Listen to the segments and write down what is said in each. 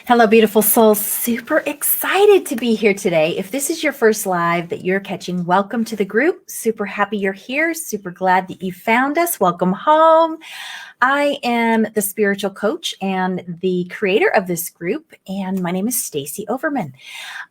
Hello, beautiful souls. Super excited to be here today. If this is your first live that you're catching, welcome to the group. Super happy you're here. Super glad that you found us. Welcome home. I am the spiritual coach and the creator of this group, and my name is Stacie Overman.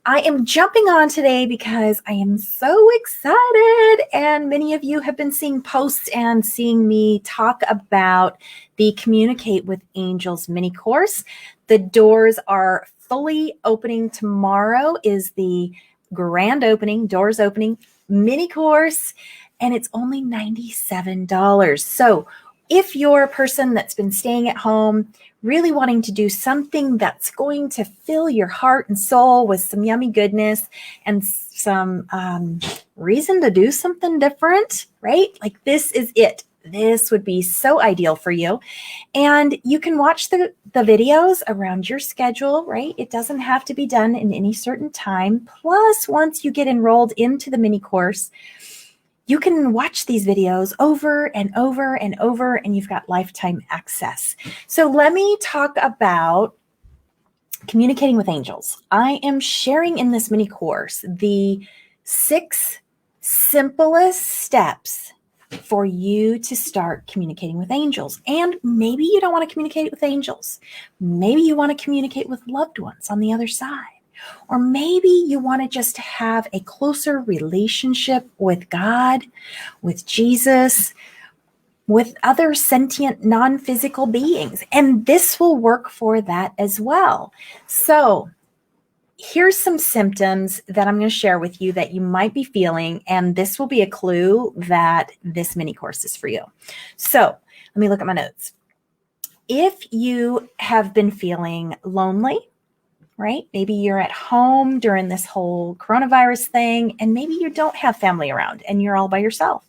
I am jumping on today because I am so excited, and many of you have been seeing posts and seeing me talk about the Communicate with Angels mini course. The doors are fully opening. Tomorrow is the grand opening, doors opening mini course, and it's only $97. So if you're a person that's been staying at home, really wanting to do something that's going to fill your heart and soul with some yummy goodness and some reason to do something different, right? Like this is it. This would be so ideal for you. And you can watch the videos around your schedule, right? It doesn't have to be done in any certain time. Plus, once you get enrolled into the mini course, you can watch these videos over and over and over, and you've got lifetime access. So let me talk about communicating with angels. I am sharing in this mini course the 6 simplest steps for you to start communicating with angels. And maybe you don't want to communicate with angels. Maybe you want to communicate with loved ones on the other side. Or maybe you want to just have a closer relationship with God, with Jesus, with other sentient, non-physical beings. And this will work for that as well. So here's some symptoms that I'm going to share with you that you might be feeling, and this will be a clue that this mini course is for you. So let me look at my notes. If you have been feeling lonely, right? Maybe you're at home during this whole coronavirus thing, and maybe you don't have family around and you're all by yourself.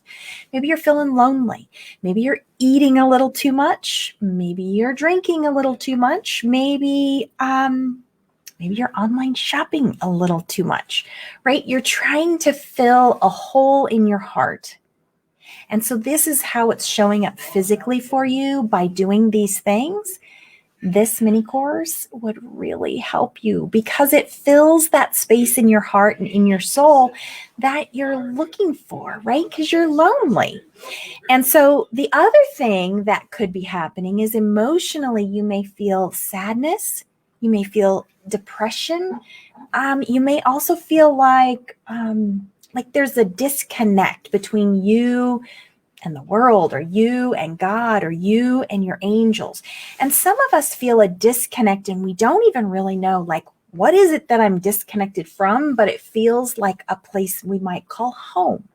Maybe you're feeling lonely. Maybe you're eating a little too much. Maybe you're drinking a little too much. Maybe you're online shopping a little too much, right? You're trying to fill a hole in your heart. And so this is how it's showing up physically for you by doing these things. This mini course would really help you because it fills that space in your heart and in your soul that you're looking for, right? Because you're lonely. And so the other thing that could be happening is emotionally, you may feel sadness. You may feel depression. You may also feel like there's a disconnect between you and the world, or you and God, or you and your angels. And some of us feel a disconnect and we don't even really know, like, what is it that I'm disconnected from? But it feels like a place we might call home,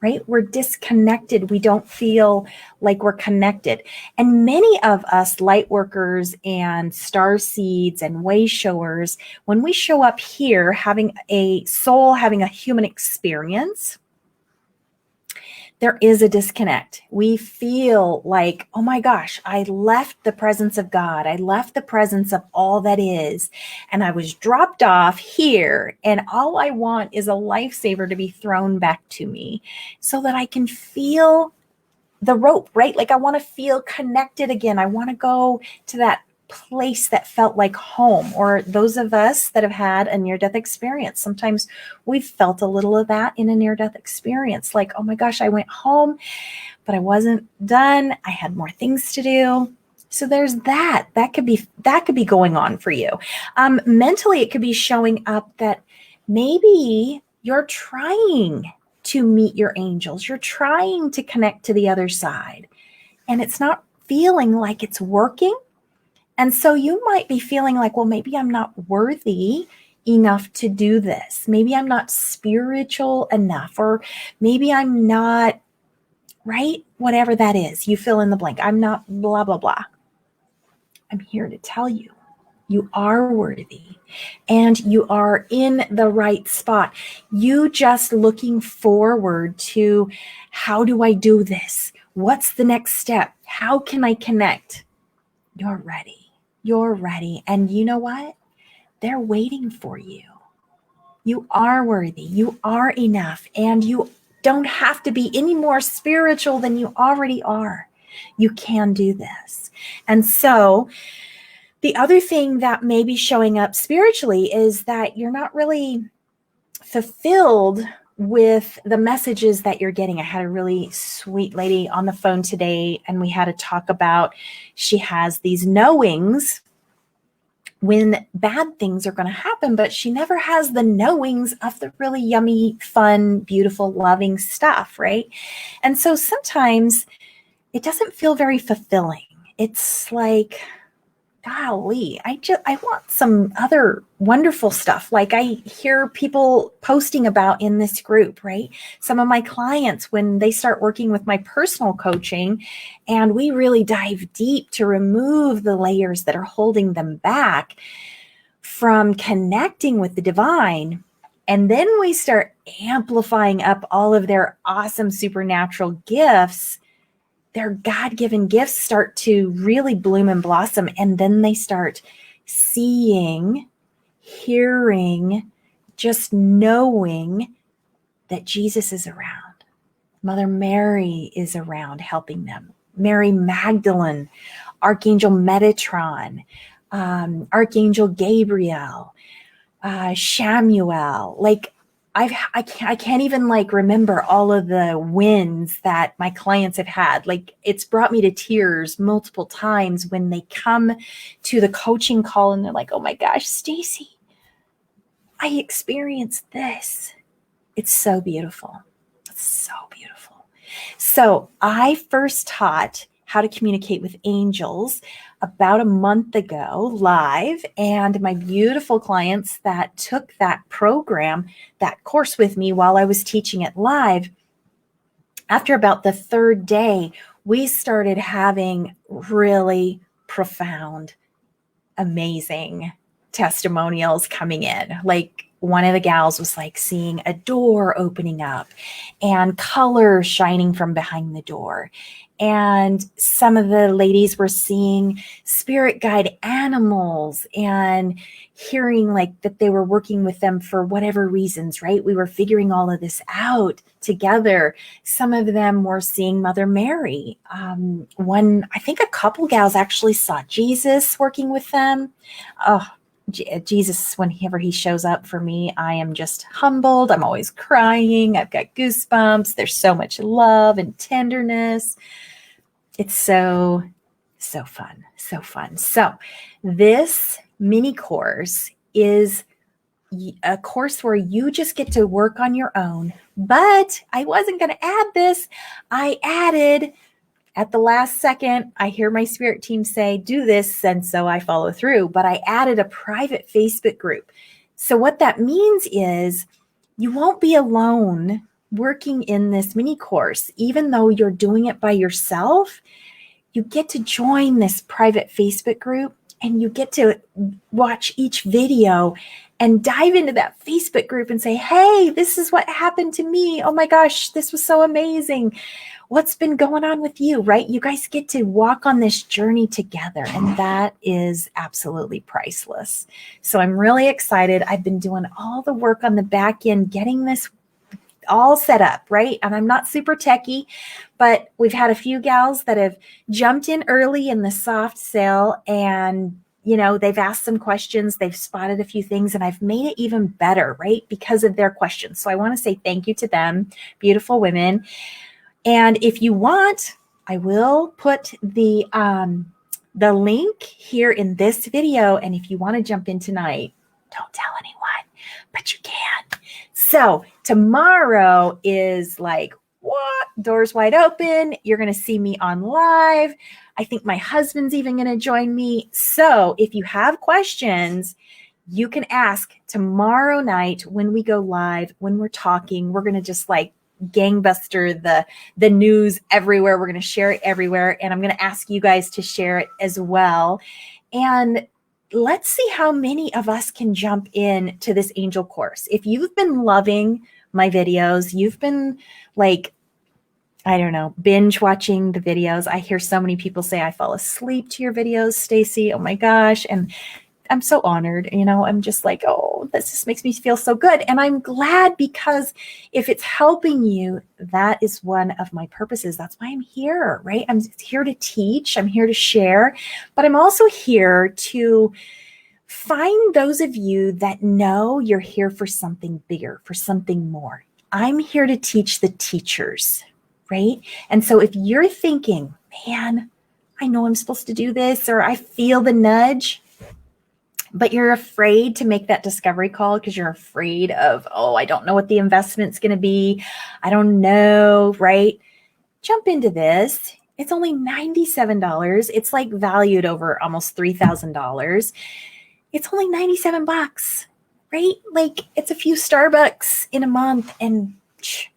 right? We're disconnected. We don't feel like we're connected. And many of us light workers and star seeds and way showers, when we show up here having a soul, having a human experience, there is a disconnect. We feel like, oh my gosh, I left the presence of God. I left the presence of all that is, and I was dropped off here, and all I want is a lifesaver to be thrown back to me so that I can feel the rope, right? Like I want to feel connected again. I want to go to that place that felt like home. Or those of us that have had a near-death experience, sometimes we've felt a little of that in a near-death experience. Like, oh my gosh, I went home, but I wasn't done. I had more things to do. So there's that. That could be going on for you. Mentally, it could be showing up that maybe you're trying to meet your angels. You're trying to connect to the other side, and it's not feeling like it's working. And so you might be feeling like, well, maybe I'm not worthy enough to do this. Maybe I'm not spiritual enough, or maybe I'm not, right? Whatever that is, you fill in the blank. I'm not blah, blah, blah. I'm here to tell you, you are worthy and you are in the right spot. You just looking forward to, how do I do this? What's the next step? How can I connect? You're ready. You're ready. And you know what? They're waiting for you. You are worthy. You are enough. And you don't have to be any more spiritual than you already are. You can do this. And so The other thing that may be showing up spiritually is that you're not really fulfilled with the messages that you're getting. I had a really sweet lady on the phone today, and we had to talk about, she has these knowings when bad things are going to happen, but she never has the knowings of the really yummy, fun, beautiful, loving stuff, right? And so sometimes it doesn't feel very fulfilling. It's like, golly, I want some other wonderful stuff. Like I hear people posting about in this group, right? Some of my clients, when they start working with my personal coaching and we really dive deep to remove the layers that are holding them back from connecting with the divine, and then we start amplifying up all of their awesome supernatural gifts, their God-given gifts start to really bloom and blossom. And then they start seeing, hearing, just knowing that Jesus is around. Mother Mary is around helping them. Mary Magdalene, Archangel Metatron, Archangel Gabriel, Shamuel, like I can't even like remember all of the wins that my clients have had. Like it's brought me to tears multiple times when they come to the coaching call and they're like, oh my gosh, Stacie, I experienced this. It's so beautiful. It's so beautiful. So I first taught how to communicate with angels about a month ago live, and my beautiful clients that took that program, that course with me while I was teaching it live, after about the third day, we started having really profound, amazing testimonials coming in. Like one of the gals was like seeing a door opening up and color shining from behind the door. And some of the ladies were seeing spirit guide animals and hearing like that they were working with them for whatever reasons, right? We were figuring all of this out together. Some of them were seeing Mother Mary. I think a couple gals actually saw Jesus working with them. Oh, Jesus, whenever he shows up for me, I am just humbled. I'm always crying. I've got goosebumps. There's so much love and tenderness. It's so fun. So fun. So this mini course is a course where you just get to work on your own. But I wasn't going to add this. I added at the last second, I hear my spirit team say, do this, and so I follow through. But I added a private Facebook group. So what that means is you won't be alone working in this mini course. Even though you're doing it by yourself, you get to join this private Facebook group and you get to watch each video and dive into that Facebook group and say, hey, this is what happened to me. Oh my gosh, this was so amazing. What's been going on with you, right? You guys get to walk on this journey together, and that is absolutely priceless. So I'm really excited. I've been doing all the work on the back end, getting this all set up, right? And I'm not super techie, but we've had a few gals that have jumped in early in the soft sale, and they've asked some questions, they've spotted a few things, and I've made it even better, right? Because of their questions. So I want to say thank you to them, beautiful women. And if you want, I will put the link here in this video. And if you want to jump in tonight, don't tell anyone, but you can. So tomorrow is like, what? Doors wide open. You're going to see me on live. I think my husband's even going to join me. So if you have questions, you can ask tomorrow night when we go live, when we're talking. We're going to just like gangbuster the news everywhere. We're going to share it everywhere. And I'm going to ask you guys to share it as well. And let's see how many of us can jump in to this angel course. If you've been loving my videos, you've been like, I don't know, binge watching the videos. I hear so many people say, I fall asleep to your videos, Stacie. Oh my gosh. And I'm so honored. I'm just like, oh, this just makes me feel so good. And I'm glad, because if it's helping you, that is one of my purposes. That's why I'm here, right? I'm here to teach. I'm here to share, but I'm also here to find those of you that know you're here for something bigger, for something more. I'm here to teach the teachers, right? And so if you're thinking, man, I know I'm supposed to do this, or I feel the nudge, but you're afraid to make that discovery call because you're afraid of, oh, I don't know what the investment's going to be. I don't know, right? Jump into this. It's only $97. It's like valued over almost $3,000. It's only 97 bucks, right? Like it's a few Starbucks in a month and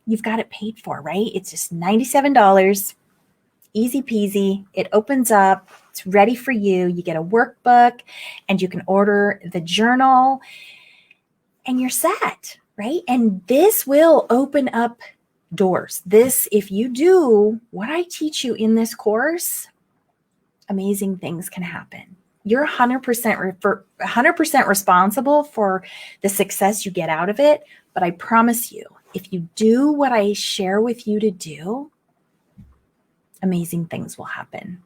you've got it paid for, right? It's just $97. Easy peasy. It opens up. It's ready for you. You get a workbook and you can order the journal and you're set, right? And this will open up doors. If you do what I teach you in this course, amazing things can happen. You're 100% responsible for the success you get out of it. But I promise you, if you do what I share with you to do, amazing things will happen.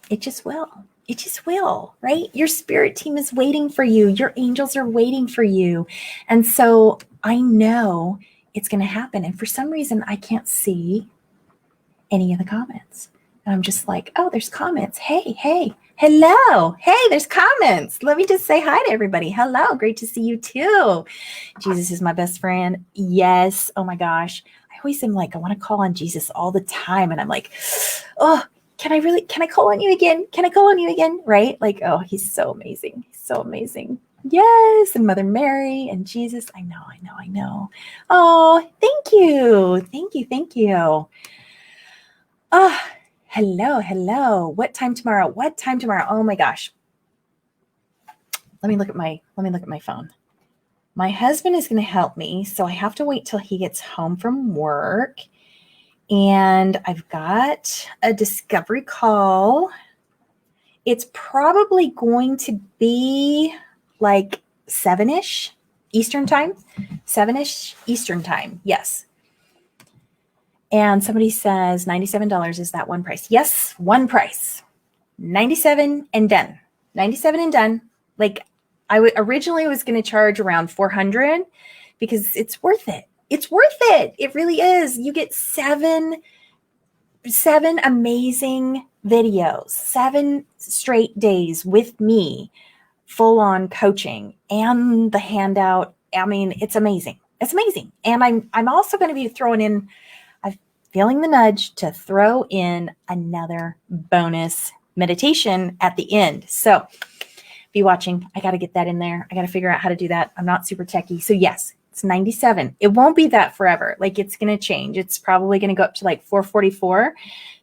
It just will. It just will, right? Your spirit team is waiting for you. Your angels are waiting for you. And so I know it's going to happen. And for some reason, I can't see any of the comments. And I'm just like, oh, there's comments. Hey, hello. Hey, there's comments. Let me just say hi to everybody. Hello. Great to see you too. Jesus is my best friend. Yes. Oh my gosh. I always am like, I want to call on Jesus all the time. And I'm like, oh, can I call on you again? Can I call on you again? Right? Like, oh, he's so amazing. He's so amazing. Yes. And Mother Mary and Jesus. I know. Oh, thank you. Thank you. Oh, hello. What time tomorrow? Oh my gosh. Let me look at my phone. My husband is going to help me, so I have to wait till he gets home from work. And I've got a discovery call. It's probably going to be like 7-ish Eastern time. 7-ish Eastern time. Yes. And somebody says $97 is that one price. Yes, one price. 97 and done. 97 and done. Like I originally was going to charge around $400 because it's worth it. It's worth it. It really is. You get seven amazing videos, 7 straight days with me, full on coaching and the handout. I mean, it's amazing. It's amazing. And I'm also going to be throwing in, I'm feeling the nudge to throw in another bonus meditation at the end. So be watching. I got to get that in there. I got to figure out how to do that. I'm not super techie. So yes, it's 97. It won't be that forever. Like it's going to change. It's probably going to go up to like 444.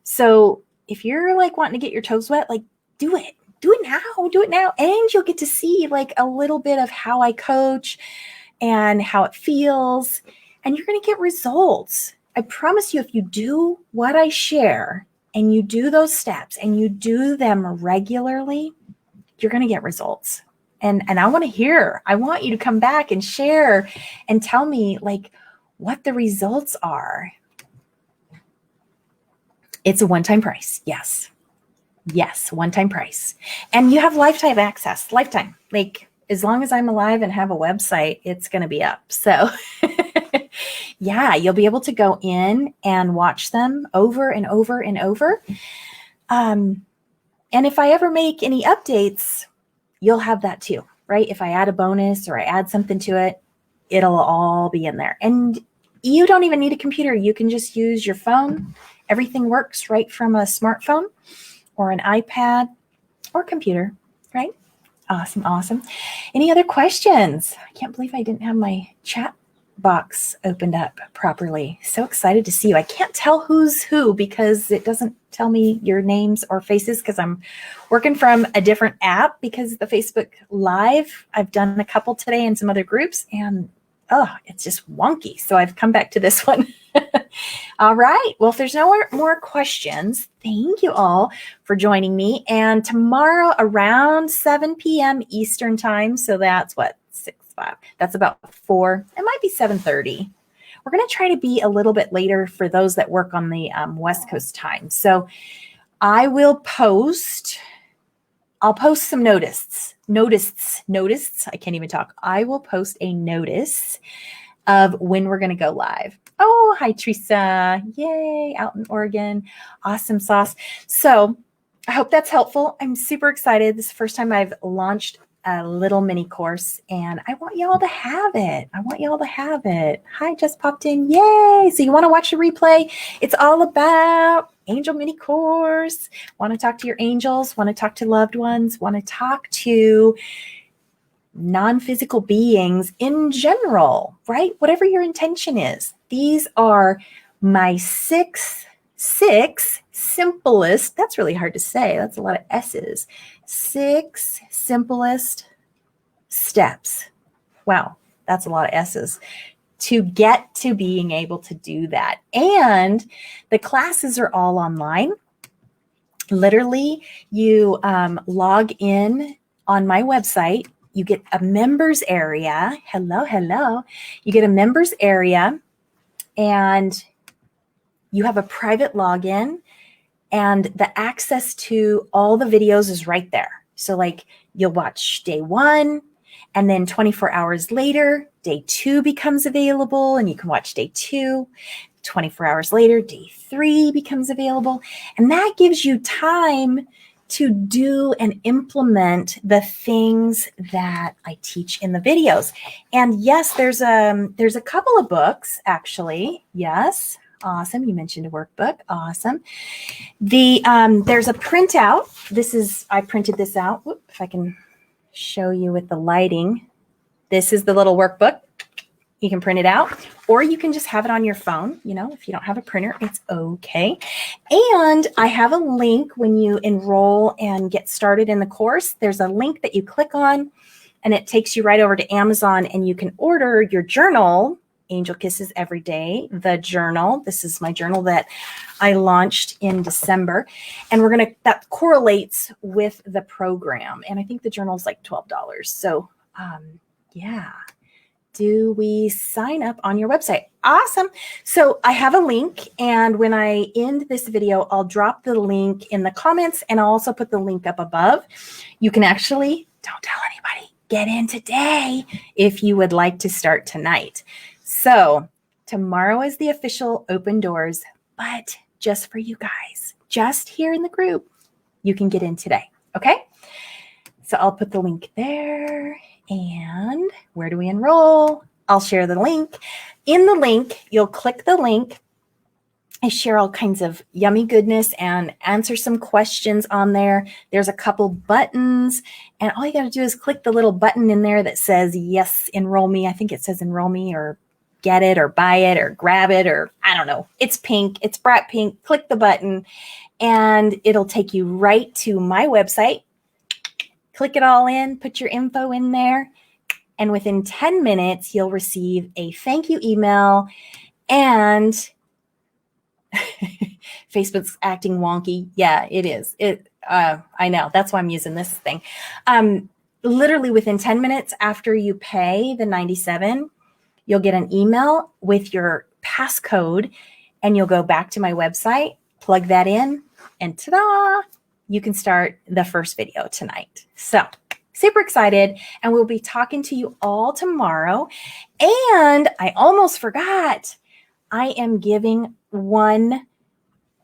So if you're like wanting to get your toes wet, like do it now. And you'll get to see like a little bit of how I coach and how it feels. And you're going to get results. I promise you, if you do what I share and you do those steps and you do them regularly, you're going to get results. And I want you to come back and share and tell me like what the results are. It's a one-time price. Yes, one-time price. And you have lifetime access, lifetime. Like as long as I'm alive and have a website, it's going to be up. So yeah, you'll be able to go in and watch them over and over and over. And if I ever make any updates, you'll have that too, right? If I add a bonus or I add something to it, it'll all be in there. And you don't even need a computer. You can just use your phone. Everything works right from a smartphone or an iPad or computer, right? Awesome. Any other questions? I can't believe I didn't have my chat box opened up properly. So excited to see you. I can't tell who's who because it doesn't tell me your names or faces because I'm working from a different app because the Facebook Live, I've done a couple today in some other groups and it's just wonky. So I've come back to this one. All right. Well, if there's no more questions, thank you all for joining me. And tomorrow around 7 p.m. Eastern time, so that's what, 5. That's about 4. It might be 7:30. We're going to try to be a little bit later for those that work on the West Coast time. So I will post. I'll post some notices. I can't even talk. I will post a notice of when we're going to go live. Oh, hi, Teresa. Yay, out in Oregon. Awesome sauce. So I hope that's helpful. I'm super excited. This is the first time I've launched a little mini course, and I want y'all to have it. Hi, just popped in. Yay. So you want to watch the replay? It's all about angel mini course. Want to talk to your angels, want to talk to loved ones, want to talk to non-physical beings in general, right? Whatever your intention is. These are my six simplest, that's really hard to say. That's a lot of S's. 6 simplest steps. Wow, that's a lot of S's to get to being able to do that. And the classes are all online. Literally, you log in on my website. You get a members area. Hello. You get a members area, and you have a private login, and the access to all the videos is right there. So like you'll watch day 1, and then 24 hours later, day 2 becomes available, and you can watch day 2. 24 hours later, day 3 becomes available. And that gives you time to do and implement the things that I teach in the videos. And yes, there's a couple of books, actually. Yes. Awesome. You mentioned a workbook. Awesome. There's a printout. I printed this out. Whoop, if I can show you with the lighting. This is the little workbook. You can print it out, or you can just have it on your phone. If you don't have a printer, it's okay. And I have a link when you enroll and get started in the course. There's a link that you click on, and it takes you right over to Amazon, and you can order your journal, Angel Kisses Every Day, the journal. This is my journal that I launched in December, and that correlates with the program. And I think the journal is like $12. So, yeah. Do we sign up on your website? Awesome. So I have a link, and when I end this video, I'll drop the link in the comments, and I'll also put the link up above. You can actually, don't tell anybody, get in today if you would like to start tonight. So tomorrow is the official open doors, but just for you guys, just here in the group, you can get in today. Okay. So I'll put the link there. And where do we enroll? I'll share the link. In the link, you'll click the link. I share all kinds of yummy goodness and answer some questions on there. There's a couple buttons, and all you got to do is click the little button in there that says, yes, enroll me. I think it says enroll me, or get it, or buy it, or grab it, or I don't know. It's pink. It's bright pink. Click the button, and it'll take you right to my website. Click it all in, put your info in there, and within 10 minutes, you'll receive a thank you email. And Facebook's acting wonky. Yeah, it is. I know. That's why I'm using this thing. Literally within 10 minutes after you pay the $97, you'll get an email with your passcode, and you'll go back to my website, plug that in, and ta-da! You can start the first video tonight. So super excited. And we'll be talking to you all tomorrow. And I almost forgot, I am giving one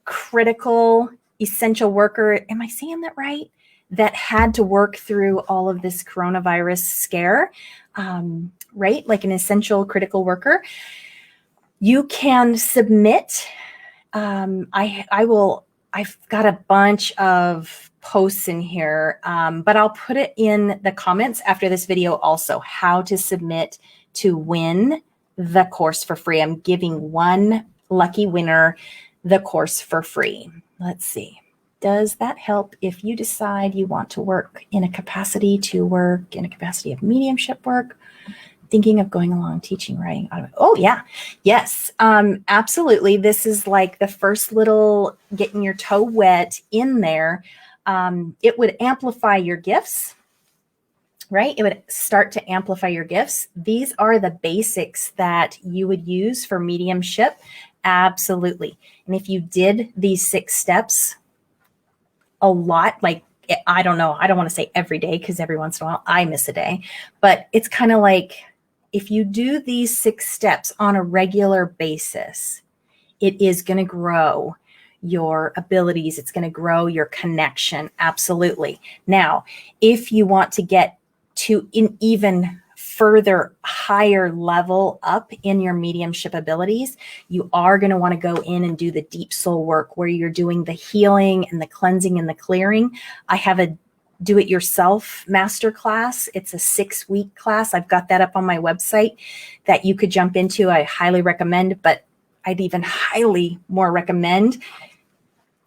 critical essential worker. Am I saying that right? That had to work through all of this coronavirus scare, right? Like an essential critical worker. You can submit. I've got a bunch of posts in here, but I'll put it in the comments after this video also, how to submit to win the course for free. I'm giving one lucky winner the course for free. Let's see. Does that help if you decide you want to work in a capacity of mediumship work? thinking of going along teaching, writing. Oh yeah. Yes. Absolutely. This is like the first little getting your toe wet in there. It would amplify your gifts, right? It would start to amplify your gifts. These are the basics that you would use for mediumship. Absolutely. And if you did these 6 steps a lot, like, I don't know, I don't want to say every day, because every once in a while I miss a day, but it's kind of like, if you do these 6 steps on a regular basis, it is going to grow your abilities. It's going to grow your connection. Absolutely. Now, if you want to get to an even further higher level up in your mediumship abilities, you are going to want to go in and do the deep soul work, where you're doing the healing and the cleansing and the clearing. I have a do-it-yourself masterclass. It's a 6-week class. I've got that up on my website that you could jump into. I highly recommend, but I'd even highly more recommend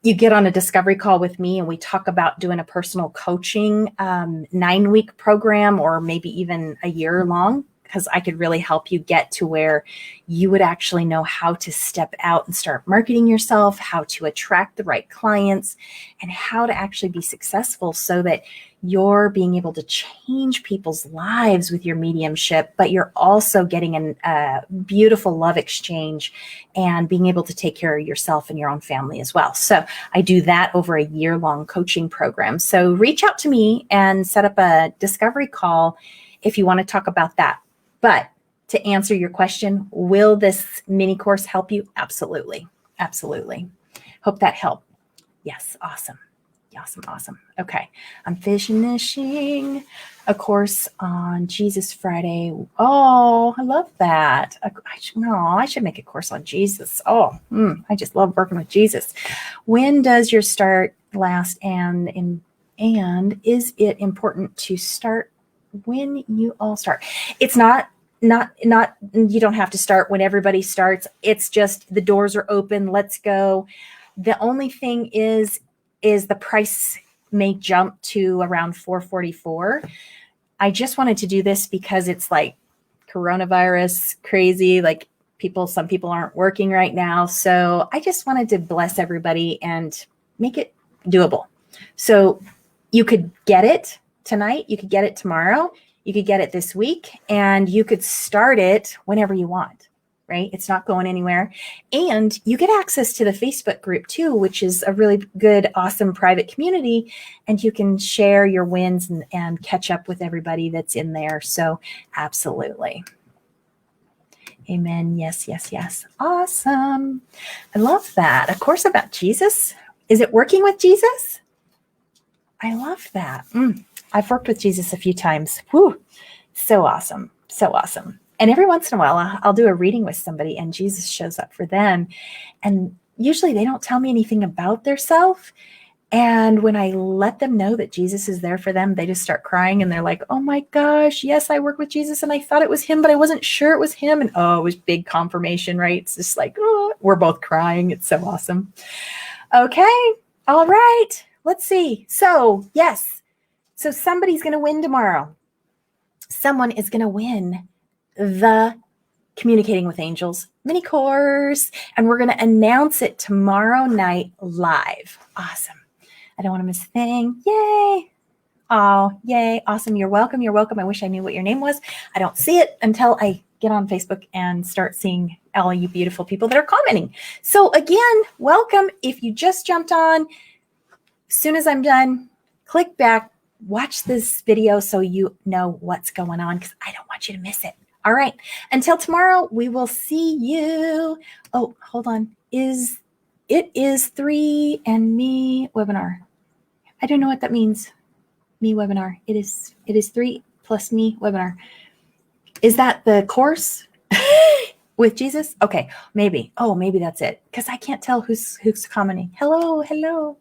you get on a discovery call with me and we talk about doing a personal coaching 9-week program, or maybe even a year long, because I could really help you get to where you would actually know how to step out and start marketing yourself, how to attract the right clients, and how to actually be successful, so that you're being able to change people's lives with your mediumship, but you're also getting a beautiful love exchange and being able to take care of yourself and your own family as well. So I do that over a year-long coaching program. So reach out to me and set up a discovery call if you want to talk about that. But to answer your question, will this mini course help you? Absolutely. Absolutely. Hope that helped. Yes. Awesome. Awesome. Okay. I'm finishing a course on Jesus Friday. Oh, I love that. I should make a course on Jesus. I just love working with Jesus. When does your start last, and is it important to start when you all start? It's not, you don't have to start when everybody starts. It's just the doors are open. Let's go. The only thing is the price may jump to around $444. I just wanted to do this because it's like coronavirus crazy, like some people aren't working right now. So I just wanted to bless everybody and make it doable. So you could get it tonight, you could get it tomorrow, you could get it this week, and you could start it whenever you want. Right? It's not going anywhere. And you get access to the Facebook group too, which is a really good, awesome private community. And you can share your wins and catch up with everybody that's in there. So absolutely. Amen. Yes. Awesome. I love that. A course about Jesus. Is it working with Jesus? I love that. I've worked with Jesus a few times. Whew. So awesome. And every once in a while, I'll do a reading with somebody and Jesus shows up for them. And usually they don't tell me anything about their self. And when I let them know that Jesus is there for them, they just start crying and they're like, oh my gosh, yes, I work with Jesus and I thought it was him, but I wasn't sure it was him. And it was big confirmation, right? It's just like, we're both crying. It's so awesome. Okay. All right. Let's see. So yes. So somebody's going to win tomorrow. Someone is going to win the Communicating with Angels mini course, and we're going to announce it tomorrow night live. Awesome. I don't want to miss a thing. Yay. Oh, yay. Awesome. You're welcome. I wish I knew what your name was. I don't see it until I get on Facebook and start seeing all you beautiful people that are commenting. So again, welcome. If you just jumped on, as soon as I'm done, click back, watch this video so you know what's going on, because I don't want you to miss it. All right. Until tomorrow, we will see you. Oh, hold on. It is 3 and me webinar. I don't know what that means. Me webinar. It is 3 plus me webinar. Is that the course with Jesus? Okay. Maybe. Oh, maybe that's it. Because I can't tell who's commenting. Hello.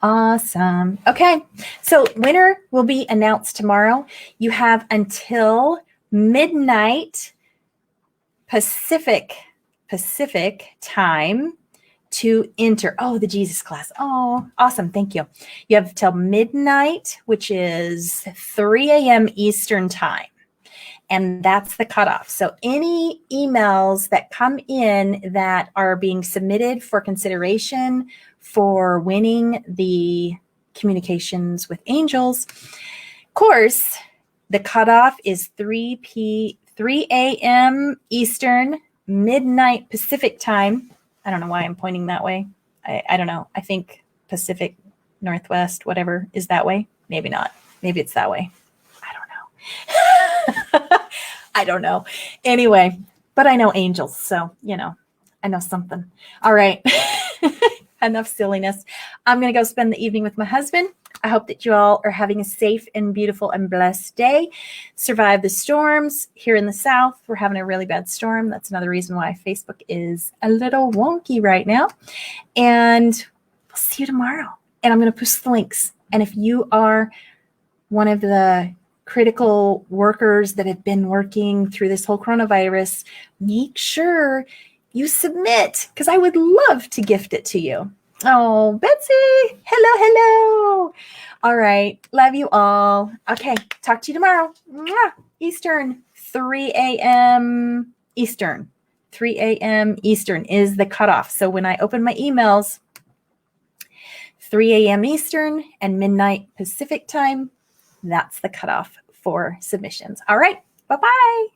Awesome. Okay. So winner will be announced tomorrow. You have until midnight Pacific time to enter. Oh, the Jesus class. Oh, awesome. Thank you. You have till midnight, which is 3 a.m. Eastern time. And that's the cutoff. So any emails that come in that are being submitted for consideration for winning the Communications with Angels course, the cutoff is 3 a.m. Eastern, midnight Pacific time. I don't know why I'm pointing that way. I don't know. I think Pacific Northwest, whatever, is that way. Maybe not. Maybe it's that way. I don't know. I don't know. Anyway, but I know angels, so, I know something. All right. Enough silliness. I'm going to go spend the evening with my husband. I hope that you all are having a safe and beautiful and blessed day. Survive the storms here in the South. We're having a really bad storm. That's another reason why Facebook is a little wonky right now. And we'll see you tomorrow. And I'm going to post the links. And if you are one of the critical workers that have been working through this whole coronavirus, make sure you submit, because I would love to gift it to you. Oh, Betsy. Hello. All right. Love you all. Okay. Talk to you tomorrow. Mwah. Eastern, 3 a.m. Eastern. 3 a.m. Eastern is the cutoff. So when I open my emails, 3 a.m. Eastern and midnight Pacific time, that's the cutoff for submissions. All right. Bye-bye.